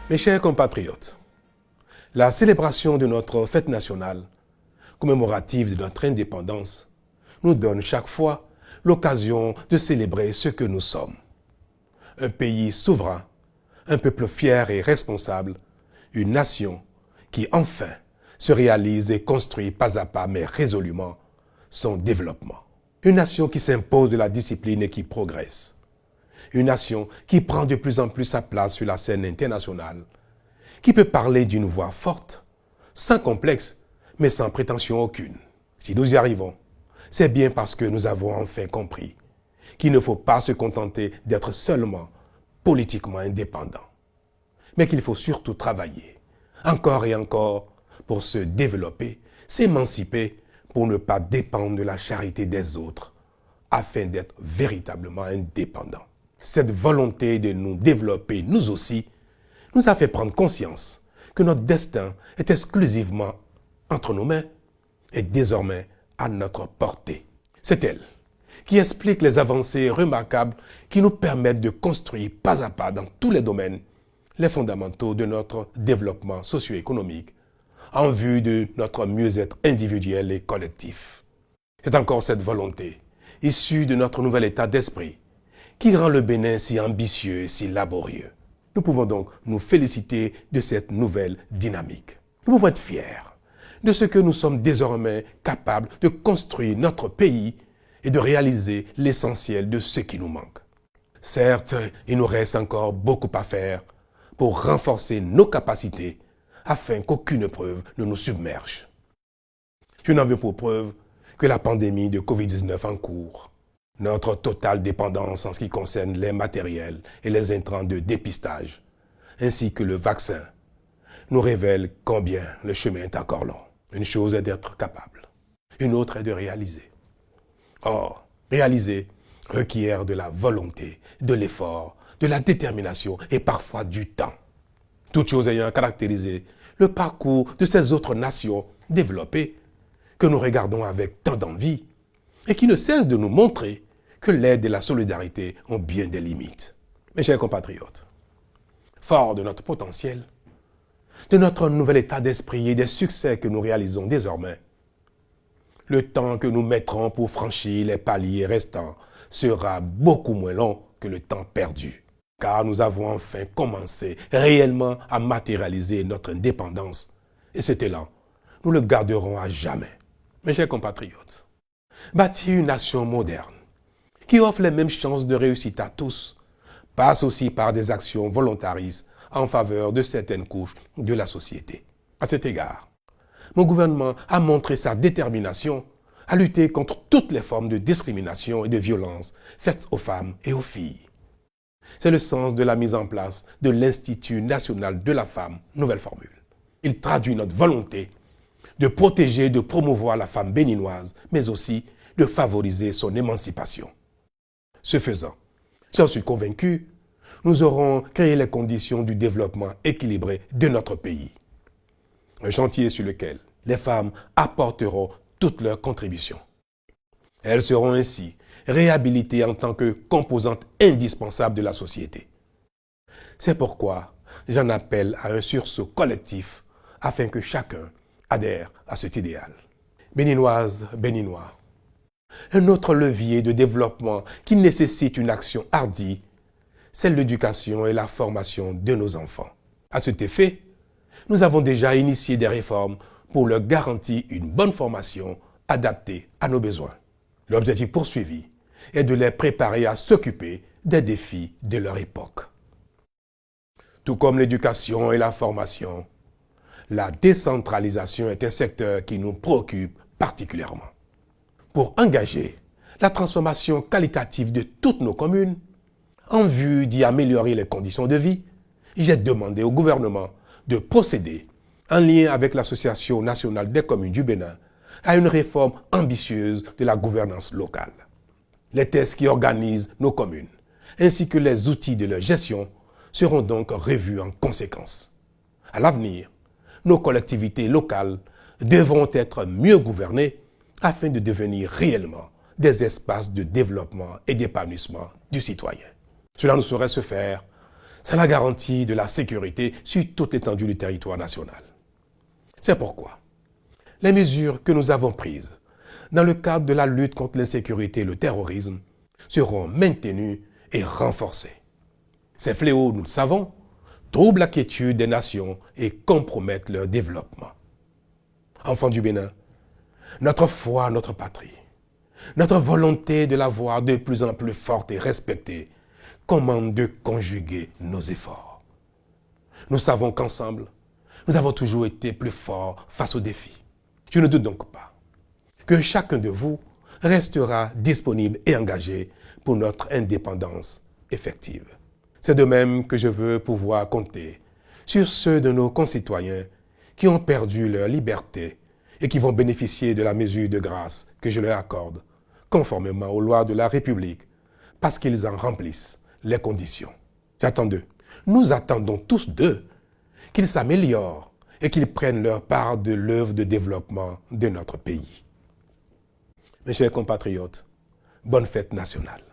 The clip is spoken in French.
Mes chers compatriotes, la célébration de notre fête nationale, commémorative de notre indépendance, nous donne chaque fois l'occasion de célébrer ce que nous sommes. Un pays souverain, un peuple fier et responsable, une nation qui enfin se réalise et construit pas à pas mais résolument son développement. Une nation qui s'impose de la discipline et qui progresse. Une nation qui prend de plus en plus sa place sur la scène internationale, qui peut parler d'une voix forte, sans complexe, mais sans prétention aucune. Si nous y arrivons, c'est bien parce que nous avons enfin compris qu'il ne faut pas se contenter d'être seulement politiquement indépendant, mais qu'il faut surtout travailler, encore et encore, pour se développer, s'émanciper, pour ne pas dépendre de la charité des autres, afin d'être véritablement indépendants. Cette volonté de nous développer, nous aussi, nous a fait prendre conscience que notre destin est exclusivement entre nos mains et désormais à notre portée. C'est elle qui explique les avancées remarquables qui nous permettent de construire pas à pas dans tous les domaines les fondamentaux de notre développement socio-économique en vue de notre mieux-être individuel et collectif. C'est encore cette volonté, issue de notre nouvel état d'esprit, qui rend le Bénin si ambitieux et si laborieux. Nous pouvons donc nous féliciter de cette nouvelle dynamique. Nous pouvons être fiers de ce que nous sommes désormais capables de construire notre pays et de réaliser l'essentiel de ce qui nous manque. Certes, il nous reste encore beaucoup à faire pour renforcer nos capacités afin qu'aucune épreuve ne nous submerge. Je n'en veux pour preuve que la pandémie de Covid-19 en cours, notre totale dépendance en ce qui concerne les matériels et les intrants de dépistage, ainsi que le vaccin, nous révèle combien le chemin est encore long. Une chose est d'être capable, une autre est de réaliser. Or, réaliser requiert de la volonté, de l'effort, de la détermination et parfois du temps. Toutes choses ayant caractérisé le parcours de ces autres nations développées que nous regardons avec tant d'envie et qui ne cessent de nous montrer que l'aide et la solidarité ont bien des limites. Mes chers compatriotes, forts de notre potentiel, de notre nouvel état d'esprit et des succès que nous réalisons désormais, le temps que nous mettrons pour franchir les paliers restants sera beaucoup moins long que le temps perdu. Car nous avons enfin commencé réellement à matérialiser notre indépendance. Et cet élan, nous le garderons à jamais. Mes chers compatriotes, bâtir une nation moderne, qui offre les mêmes chances de réussite à tous, passe aussi par des actions volontaristes en faveur de certaines couches de la société. À cet égard, mon gouvernement a montré sa détermination à lutter contre toutes les formes de discrimination et de violence faites aux femmes et aux filles. C'est le sens de la mise en place de l'Institut national de la femme, nouvelle formule. Il traduit notre volonté de protéger et de promouvoir la femme béninoise, mais aussi de favoriser son émancipation. Ce faisant, j'en suis convaincu, nous aurons créé les conditions du développement équilibré de notre pays. Un chantier sur lequel les femmes apporteront toutes leurs contributions. Elles seront ainsi réhabilitées en tant que composantes indispensables de la société. C'est pourquoi j'en appelle à un sursaut collectif afin que chacun adhère à cet idéal. Béninoises, Béninois, un autre levier de développement qui nécessite une action hardie, c'est l'éducation et la formation de nos enfants. À cet effet, nous avons déjà initié des réformes pour leur garantir une bonne formation adaptée à nos besoins. L'objectif poursuivi est de les préparer à s'occuper des défis de leur époque. Tout comme l'éducation et la formation, la décentralisation est un secteur qui nous préoccupe particulièrement. Pour engager la transformation qualitative de toutes nos communes, en vue d'y améliorer les conditions de vie, j'ai demandé au gouvernement de procéder, en lien avec l'Association nationale des communes du Bénin, à une réforme ambitieuse de la gouvernance locale. Les tests qui organisent nos communes, ainsi que les outils de leur gestion, seront donc revus en conséquence. À l'avenir, nos collectivités locales devront être mieux gouvernées afin de devenir réellement des espaces de développement et d'épanouissement du citoyen. Cela ne saurait se faire C'est la garantie de la sécurité sur toute l'étendue du territoire national. C'est pourquoi les mesures que nous avons prises dans le cadre de la lutte contre l'insécurité et le terrorisme seront maintenues et renforcées. Ces fléaux, nous le savons, troublent la quiétude des nations et compromettent leur développement. Enfants du Bénin, notre foi, notre patrie, notre volonté de la voir de plus en plus forte et respectée commande de conjuguer nos efforts. Nous savons qu'ensemble, nous avons toujours été plus forts face aux défis. Je ne doute donc pas que chacun de vous restera disponible et engagé pour notre indépendance effective. C'est de même que je veux pouvoir compter sur ceux de nos concitoyens qui ont perdu leur liberté et qui vont bénéficier de la mesure de grâce que je leur accorde, conformément aux lois de la République, parce qu'ils en remplissent les conditions. J'attends d'eux. Nous attendons tous d'eux qu'ils s'améliorent et qu'ils prennent leur part de l'œuvre de développement de notre pays. Mes chers compatriotes, bonne fête nationale.